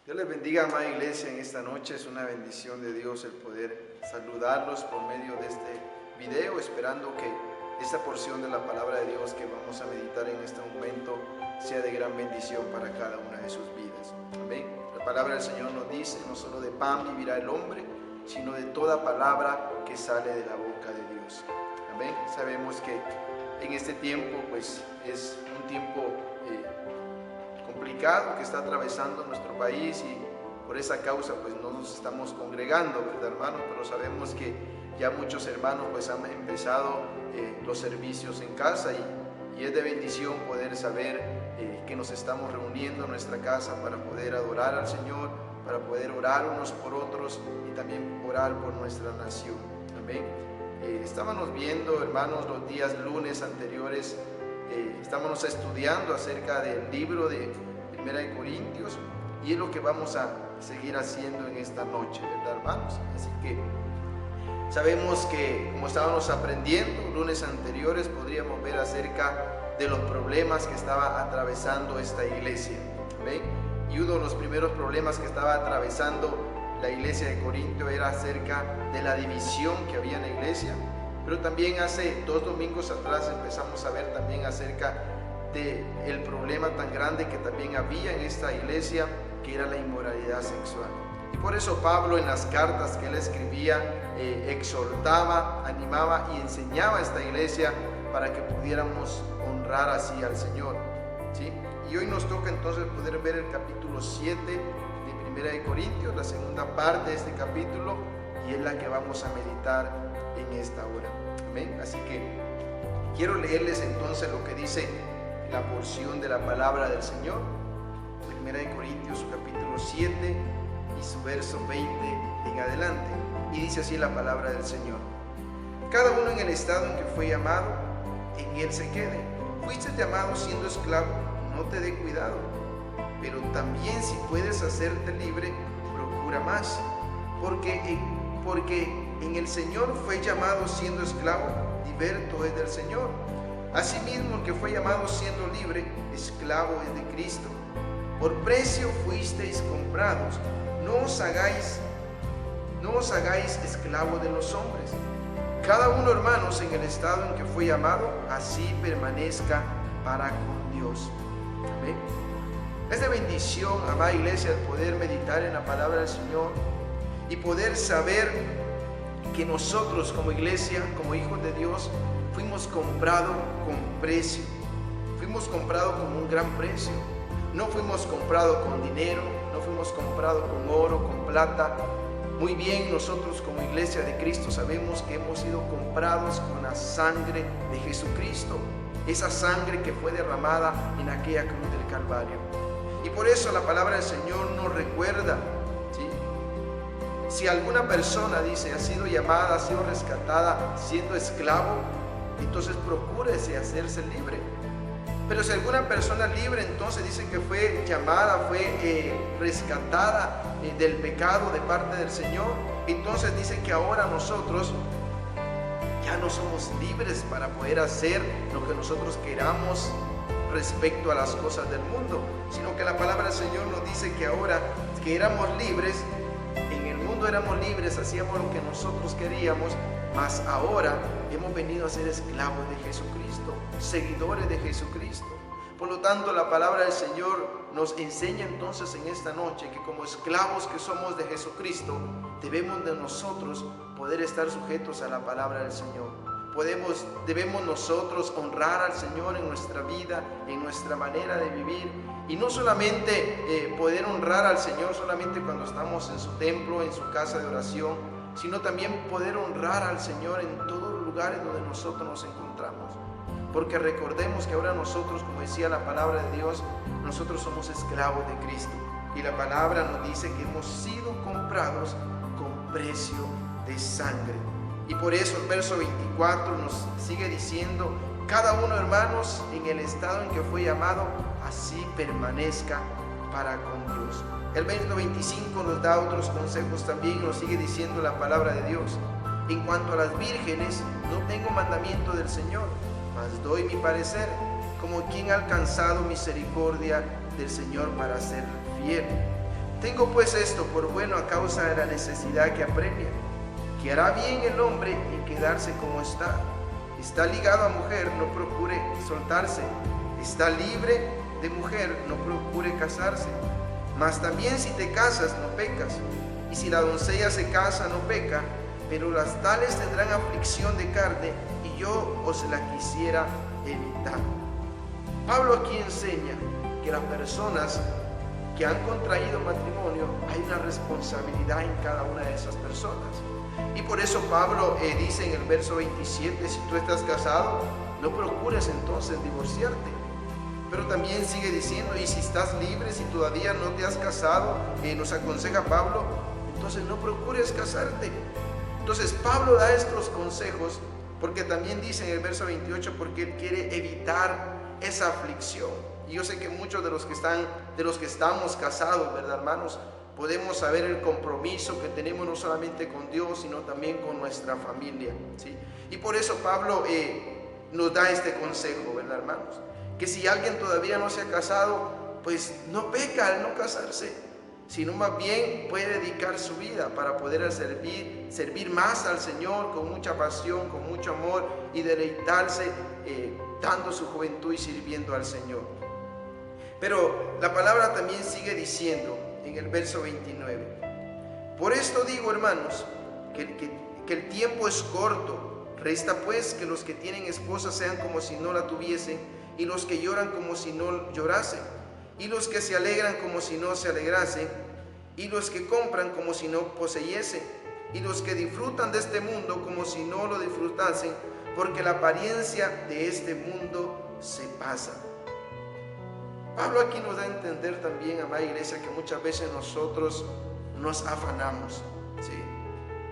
Dios les bendiga, amada iglesia, en esta noche. Es una bendición de Dios el poder saludarlos por medio de este video, esperando que esta porción de la palabra de Dios que vamos a meditar en este momento sea de gran bendición para cada una de sus vidas. Amén. La palabra del Señor nos dice: no solo de pan vivirá el hombre, sino de toda palabra que sale de la boca de Dios. Amén. Sabemos que en este tiempo pues es un tiempo complicado que está atravesando nuestro país, y por esa causa pues no nos estamos congregando, ¿verdad, hermanos? Pero sabemos que ya muchos hermanos pues han empezado los servicios en casa, y es de bendición poder saber que nos estamos reuniendo en nuestra casa para poder adorar al Señor, para poder orar unos por otros y también orar por nuestra nación. Amén. Estábamos viendo, hermanos, los días lunes anteriores, estábamos estudiando acerca del libro de Primera de Corintios, y es lo que vamos a seguir haciendo en esta noche, ¿verdad, hermanos? Así que sabemos que, como estábamos aprendiendo lunes anteriores, podríamos ver acerca de los problemas que estaba atravesando esta iglesia. ¿Ven? Y uno de los primeros problemas que estaba atravesando la iglesia de Corinto era acerca de la división que había en la iglesia. Pero también hace 2 domingos atrás empezamos a ver también acerca del problema tan grande que también había en esta iglesia, que era la inmoralidad sexual. Y por eso Pablo, en las cartas que él escribía, exhortaba, animaba y enseñaba a esta iglesia para que pudiéramos honrar así al Señor, ¿sí? Y hoy nos toca entonces poder ver el capítulo 7 de Primera de Corintios, la segunda parte de este capítulo, y es la que vamos a meditar en esta hora. Amén. Así que quiero leerles entonces lo que dice la porción de la palabra del Señor. Primera de Corintios, su capítulo 7 y su verso 20 en adelante. Y dice así la palabra del Señor: cada uno en el estado en que fue llamado, en él se quede. Fuiste llamado siendo esclavo, no te dé cuidado. Pero también, si puedes hacerte libre, procura más. Porque en el Señor fue llamado siendo esclavo, liberto es del Señor. Asimismo, el que fue llamado siendo libre, esclavo es de Cristo. Por precio fuisteis comprados. No os hagáis esclavos de los hombres. Cada uno, hermanos, en el estado en que fue llamado, así permanezca para con Dios. Amén. Es de bendición, amada iglesia, el poder meditar en la palabra del Señor y poder saber que nosotros como iglesia, como hijos de Dios, fuimos comprados con precio. Fuimos comprados con un gran precio. No fuimos comprados con dinero, no fuimos comprados con oro, con plata. Muy bien, nosotros como iglesia de Cristo sabemos que hemos sido comprados con la sangre de Jesucristo. Esa sangre que fue derramada en aquella cruz del Calvario. Y por eso la palabra del Señor nos recuerda, ¿sí? Si alguna persona, dice, ha sido llamada, ha sido rescatada siendo esclavo, entonces procúrese hacerse libre. Pero si alguna persona libre, entonces dice que fue llamada, fue rescatada del pecado de parte del Señor, entonces dice que ahora nosotros ya no somos libres para poder hacer lo que nosotros queramos respecto a las cosas del mundo, sino que la palabra del Señor nos dice que ahora que éramos libres, en el mundo éramos libres, hacíamos lo que nosotros queríamos, mas ahora hemos venido a ser esclavos de Jesucristo, seguidores de Jesucristo. Por lo tanto, la palabra del Señor nos enseña entonces en esta noche que como esclavos que somos de Jesucristo, debemos de nosotros poder estar sujetos a la palabra del Señor. Debemos nosotros honrar al Señor en nuestra vida, en nuestra manera de vivir, y no solamente poder honrar al Señor solamente cuando estamos en su templo, en su casa de oración, sino también poder honrar al Señor en todos los lugares donde nosotros nos encontramos. Porque recordemos que ahora nosotros, como decía la palabra de Dios, nosotros somos esclavos de Cristo, y la palabra nos dice que hemos sido comprados con precio de sangre. Y por eso el verso 24 nos sigue diciendo: cada uno, hermanos, en el estado en que fue llamado, así permanezca para con Dios. El verso 25 nos da otros consejos también, nos sigue diciendo la palabra de Dios: en cuanto a las vírgenes, no tengo mandamiento del Señor, mas doy mi parecer, como quien ha alcanzado misericordia del Señor para ser fiel. Tengo pues esto por bueno a causa de la necesidad que apremia, que hará bien el hombre en quedarse como está. Está ligado a mujer, no procure soltarse. Está libre de mujer, no procure casarse. Mas también si te casas, no pecas. Y si la doncella se casa, no peca. Pero las tales tendrán aflicción de carne, y yo os la quisiera evitar. Pablo aquí enseña que las personas que han contraído matrimonio, hay una responsabilidad en cada una de esas personas. Y por eso Pablo dice en el verso 27, si tú estás casado, no procures entonces divorciarte. Pero también sigue diciendo, y si estás libre, si todavía no te has casado, nos aconseja Pablo, entonces no procures casarte. Entonces Pablo da estos consejos porque también dice en el verso 28, porque él quiere evitar esa aflicción. Y yo sé que muchos de los que estamos casados, ¿verdad, hermanos? Podemos saber el compromiso que tenemos no solamente con Dios, sino también con nuestra familia, ¿sí? Y por eso Pablo nos da este consejo, ¿verdad, hermanos? Que si alguien todavía no se ha casado, pues no peca al no casarse, sino más bien puede dedicar su vida para poder servir más al Señor con mucha pasión, con mucho amor y deleitarse dando su juventud y sirviendo al Señor. Pero la palabra también sigue diciendo en el verso 29, por esto digo, hermanos, que el tiempo es corto. Resta pues que los que tienen esposa sean como si no la tuviesen, y los que lloran como si no llorasen, y los que se alegran como si no se alegrasen, y los que compran como si no poseyesen, y los que disfrutan de este mundo como si no lo disfrutasen, porque la apariencia de este mundo se pasa. Pablo aquí nos da a entender también, amada iglesia, que muchas veces nosotros nos afanamos, ¿sí?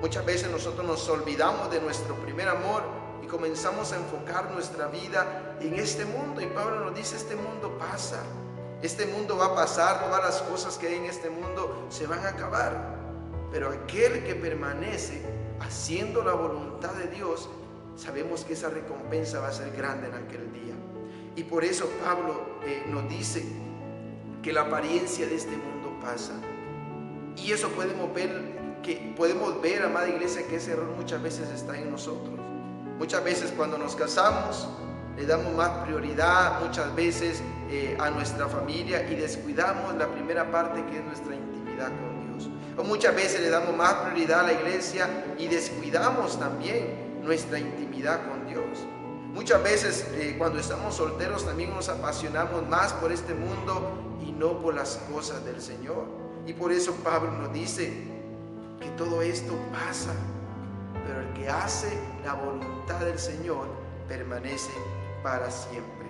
Muchas veces nosotros nos olvidamos de nuestro primer amor y comenzamos a enfocar nuestra vida en este mundo. Y Pablo nos dice, este mundo pasa, este mundo va a pasar, todas las cosas que hay en este mundo se van a acabar. Pero aquel que permanece haciendo la voluntad de Dios, sabemos que esa recompensa va a ser grande en aquel día. Y por eso Pablo nos dice que la apariencia de este mundo pasa. Y eso podemos ver, amada iglesia, que ese error muchas veces está en nosotros. Muchas veces cuando nos casamos le damos más prioridad muchas veces a nuestra familia y descuidamos la primera parte, que es nuestra intimidad con Dios. O muchas veces le damos más prioridad a la iglesia y descuidamos también nuestra intimidad con Dios. Muchas veces cuando estamos solteros también nos apasionamos más por este mundo y no por las cosas del Señor. Y por eso Pablo nos dice que todo esto pasa, pero el que hace la voluntad del Señor permanece para siempre.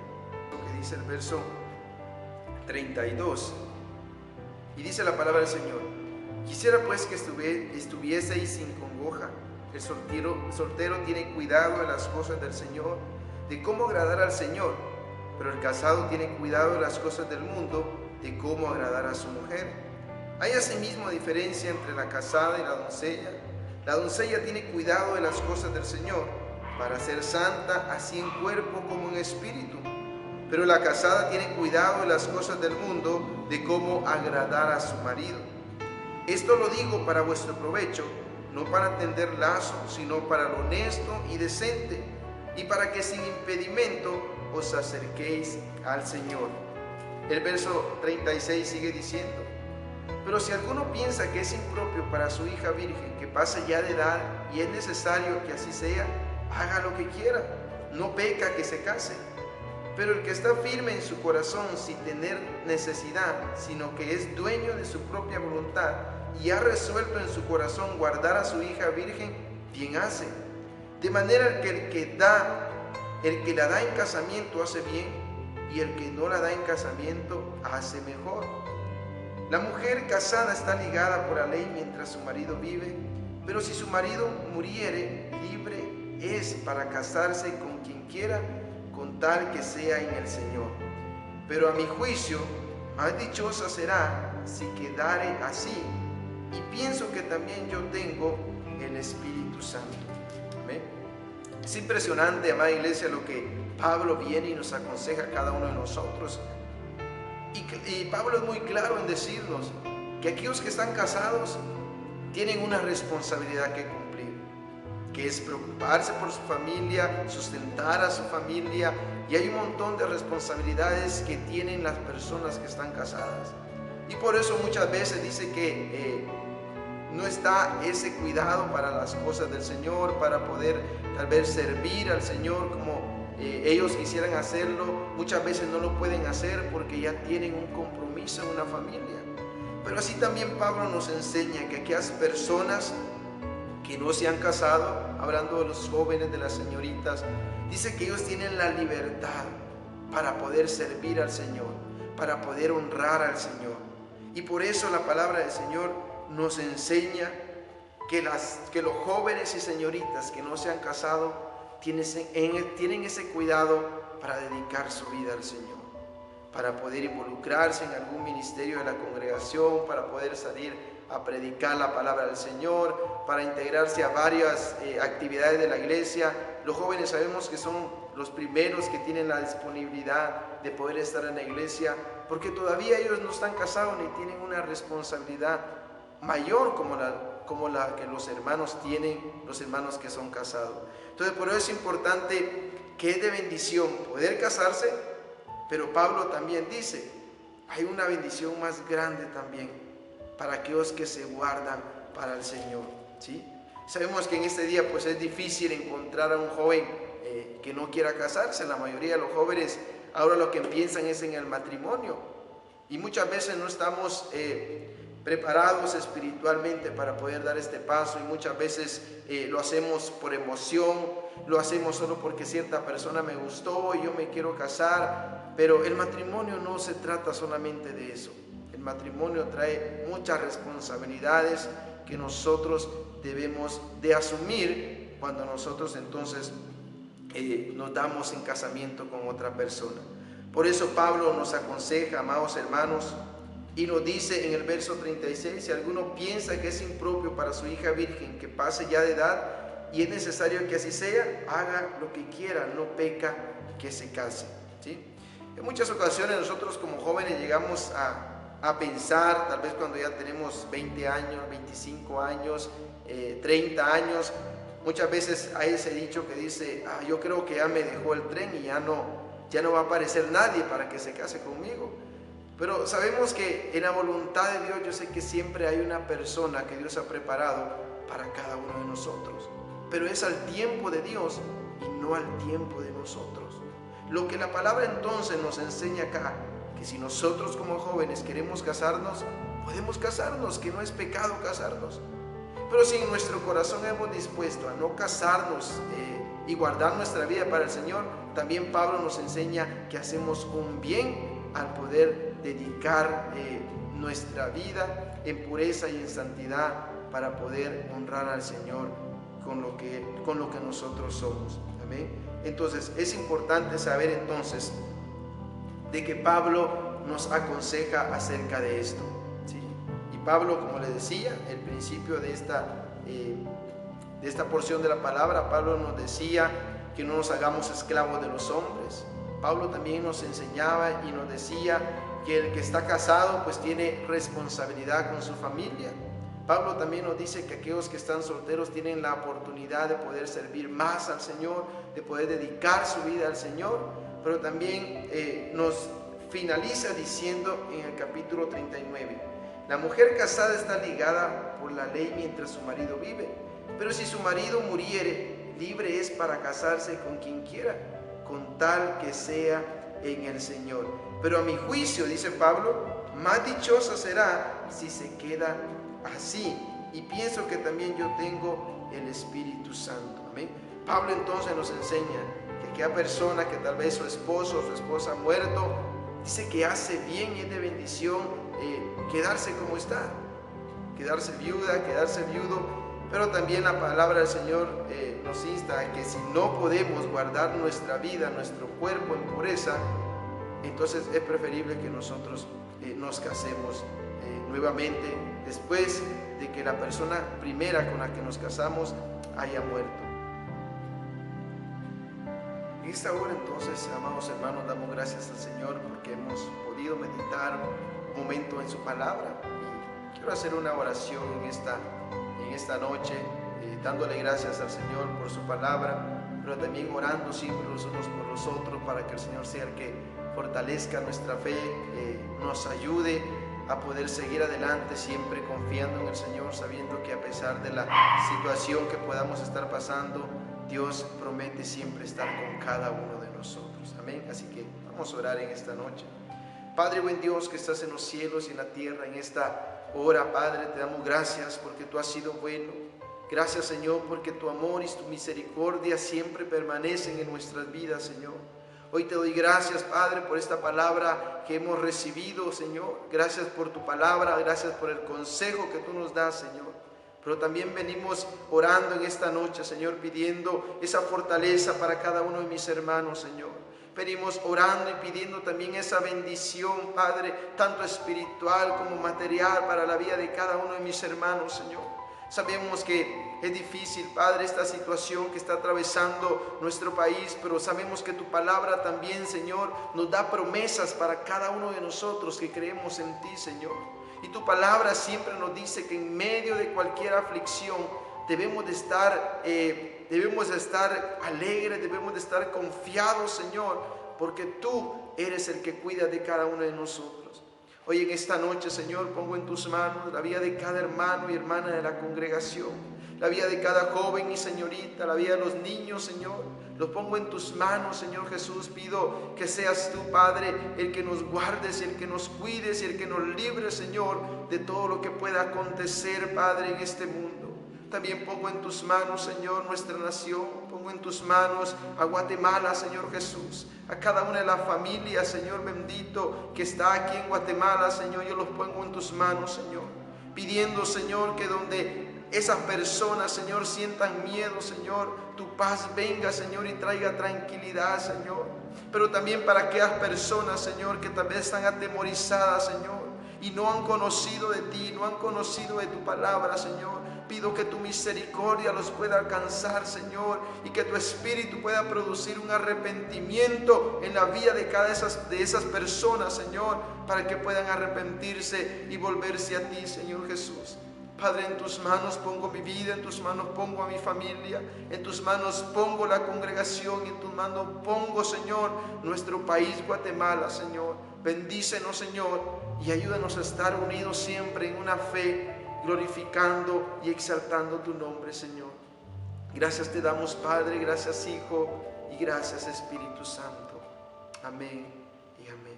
Lo que dice el verso 32, y dice la palabra del Señor: quisiera pues que estuvieseis sin congoja. El soltero tiene cuidado de las cosas del Señor, de cómo agradar al Señor, pero el casado tiene cuidado de las cosas del mundo, de cómo agradar a su mujer. Hay asimismo diferencia entre la casada y la doncella. La doncella tiene cuidado de las cosas del Señor, para ser santa, así en cuerpo como en espíritu. Pero la casada tiene cuidado de las cosas del mundo, de cómo agradar a su marido. Esto lo digo para vuestro provecho, no para tender lazo, sino para lo honesto y decente, y para que sin impedimento os acerquéis al Señor. El verso 36 sigue diciendo: pero si alguno piensa que es impropio para su hija virgen que pase ya de edad y es necesario que así sea, haga lo que quiera, no peca que se case. Pero el que está firme en su corazón sin tener necesidad, sino que es dueño de su propia voluntad y ha resuelto en su corazón guardar a su hija virgen, bien hace. De manera que el que la da en casamiento hace bien, y el que no la da en casamiento hace mejor. La mujer casada está ligada por la ley mientras su marido vive, pero si su marido muriere, libre es para casarse con quien quiera, con tal que sea en el Señor. Pero a mi juicio, más dichosa será si quedare así, y pienso que también yo tengo el Espíritu Santo. ¿Amén? Es impresionante, amada iglesia, lo que Pablo viene y nos aconseja a cada uno de nosotros. Y Pablo es muy claro en decirnos que aquellos que están casados tienen una responsabilidad que cumplir, que es preocuparse por su familia, sustentar a su familia, y hay un montón de responsabilidades que tienen las personas que están casadas. Y por eso muchas veces dice que no está ese cuidado para las cosas del Señor, para poder tal vez servir al Señor como ellos quisieran hacerlo. Muchas veces no lo pueden hacer porque ya tienen un compromiso en una familia. Pero así también Pablo nos enseña que aquellas personas que no se han casado, hablando de los jóvenes, de las señoritas, dice que ellos tienen la libertad para poder servir al Señor, para poder honrar al Señor. Y por eso la palabra del Señor nos enseña que los jóvenes y señoritas que no se han casado tienen ese cuidado para dedicar su vida al Señor, para poder involucrarse en algún ministerio de la congregación, para poder salir a predicar la palabra del Señor, para integrarse a varias actividades de la iglesia. Los jóvenes sabemos que son los primeros que tienen la disponibilidad de poder estar en la iglesia, porque todavía ellos no están casados ni tienen una responsabilidad mayor como la que los hermanos tienen, los hermanos que son casados. Entonces, por eso es importante, que es de bendición poder casarse, pero Pablo también dice, hay una bendición más grande también para aquellos que se guardan para el Señor, ¿sí? Sabemos que en este día pues es difícil encontrar a un joven que no quiera casarse. La mayoría de los jóvenes ahora lo que piensan es en el matrimonio, y muchas veces no estamos preparados espiritualmente para poder dar este paso, y muchas veces lo hacemos por emoción, lo hacemos solo porque cierta persona me gustó y yo me quiero casar. Pero el matrimonio no se trata solamente de eso. El matrimonio trae muchas responsabilidades que nosotros debemos de asumir cuando nosotros entonces nos damos en casamiento con otra persona. Por eso Pablo nos aconseja, amados hermanos, y nos dice en el verso 36, si alguno piensa que es impropio para su hija virgen que pase ya de edad y es necesario que así sea, haga lo que quiera, no peca que se case, ¿sí? En muchas ocasiones nosotros como jóvenes llegamos a pensar, tal vez cuando ya tenemos 20 años, 25 años, 30 años, muchas veces hay ese dicho que dice, yo creo que ya me dejó el tren y ya no va a aparecer nadie para que se case conmigo. Pero sabemos que en la voluntad de Dios, yo sé que siempre hay una persona que Dios ha preparado para cada uno de nosotros, pero es al tiempo de Dios y no al tiempo de nosotros. Lo que la palabra entonces nos enseña acá, que si nosotros como jóvenes queremos casarnos, podemos casarnos, que no es pecado casarnos. Pero si en nuestro corazón hemos dispuesto a no casarnos y guardar nuestra vida para el Señor, también Pablo nos enseña que hacemos un bien al poder dedicar nuestra vida en pureza y en santidad para poder honrar al Señor con lo que nosotros somos. Amén. Entonces es importante saber entonces de que Pablo nos aconseja acerca de esto, ¿sí? Y Pablo, como les decía, el principio de esta porción de la palabra, Pablo nos decía que no nos hagamos esclavos de los hombres. Pablo también nos enseñaba y nos decía que el que está casado pues tiene responsabilidad con su familia. Pablo también nos dice que aquellos que están solteros tienen la oportunidad de poder servir más al Señor, de poder dedicar su vida al Señor. Pero también nos finaliza diciendo en el capítulo 39, la mujer casada está ligada por la ley mientras su marido vive, pero si su marido muriere, libre es para casarse con quien quiera, con tal que sea en el Señor. Pero a mi juicio, dice Pablo, más dichosa será si se queda así. Y pienso que también yo tengo el Espíritu Santo. Amén. Pablo entonces nos enseña que aquella persona que tal vez su esposo o su esposa ha muerto, dice que hace bien y es de bendición quedarse como está, quedarse viuda, quedarse viudo. Pero también la palabra del Señor nos insta a que si no podemos guardar nuestra vida, nuestro cuerpo en pureza, entonces es preferible que nosotros nos casemos nuevamente después de que la persona primera con la que nos casamos haya muerto. En esta hora entonces, amados hermanos, damos gracias al Señor porque hemos podido meditar un momento en su palabra y quiero hacer una oración en esta noche, dándole gracias al Señor por su palabra, pero también orando siempre los unos por los otros para que el Señor sea el que fortalezca nuestra fe, nos ayude a poder seguir adelante siempre confiando en el Señor, sabiendo que a pesar de la situación que podamos estar pasando, Dios promete siempre estar con cada uno de nosotros. Amén. Así que vamos a orar en esta noche. Padre buen Dios que estás en los cielos y en la tierra, en esta hora, Padre, te damos gracias porque tú has sido bueno. Gracias, Señor, porque tu amor y tu misericordia siempre permanecen en nuestras vidas, Señor. Hoy te doy gracias, Padre, por esta palabra que hemos recibido, Señor. Gracias por tu palabra, gracias por el consejo que tú nos das, Señor. Pero también venimos orando en esta noche, Señor, pidiendo esa fortaleza para cada uno de mis hermanos, Señor. Venimos orando y pidiendo también esa bendición, Padre, tanto espiritual como material para la vida de cada uno de mis hermanos, Señor. Sabemos que es difícil, Padre, esta situación que está atravesando nuestro país, pero sabemos que tu palabra también, Señor, nos da promesas para cada uno de nosotros que creemos en ti, Señor. Y tu palabra siempre nos dice que en medio de cualquier aflicción debemos de estar alegres, debemos de estar confiados, Señor, porque tú eres el que cuida de cada uno de nosotros. Hoy en esta noche, Señor, pongo en tus manos la vida de cada hermano y hermana de la congregación, la vida de cada joven y señorita, la vida de los niños, Señor. Los pongo en tus manos, Señor Jesús. Pido que seas tú, Padre, el que nos guardes, el que nos cuides y el que nos libres, Señor, de todo lo que pueda acontecer, Padre, en este mundo. También pongo en tus manos, Señor, nuestra nación. Pongo en tus manos a Guatemala, Señor Jesús. A cada una de las familias, Señor bendito, que está aquí en Guatemala, Señor, yo los pongo en tus manos, Señor. Pidiendo, Señor, que donde esas personas, Señor, sientan miedo, Señor, tu paz venga, Señor, y traiga tranquilidad, Señor. Pero también para aquellas personas, Señor, que tal vez están atemorizadas, Señor, y no han conocido de ti, no han conocido de tu palabra, Señor. Pido que tu misericordia los pueda alcanzar, Señor, y que tu Espíritu pueda producir un arrepentimiento en la vida de cada de esas personas, Señor, para que puedan arrepentirse y volverse a ti, Señor Jesús. Padre, en tus manos pongo mi vida, en tus manos pongo a mi familia, en tus manos pongo la congregación, en tus manos pongo, Señor, nuestro país, Guatemala, Señor. Bendícenos, Señor, y ayúdanos a estar unidos siempre en una fe, glorificando y exaltando tu nombre, Señor. Gracias te damos, Padre, gracias, Hijo, y gracias, Espíritu Santo. Amén y amén.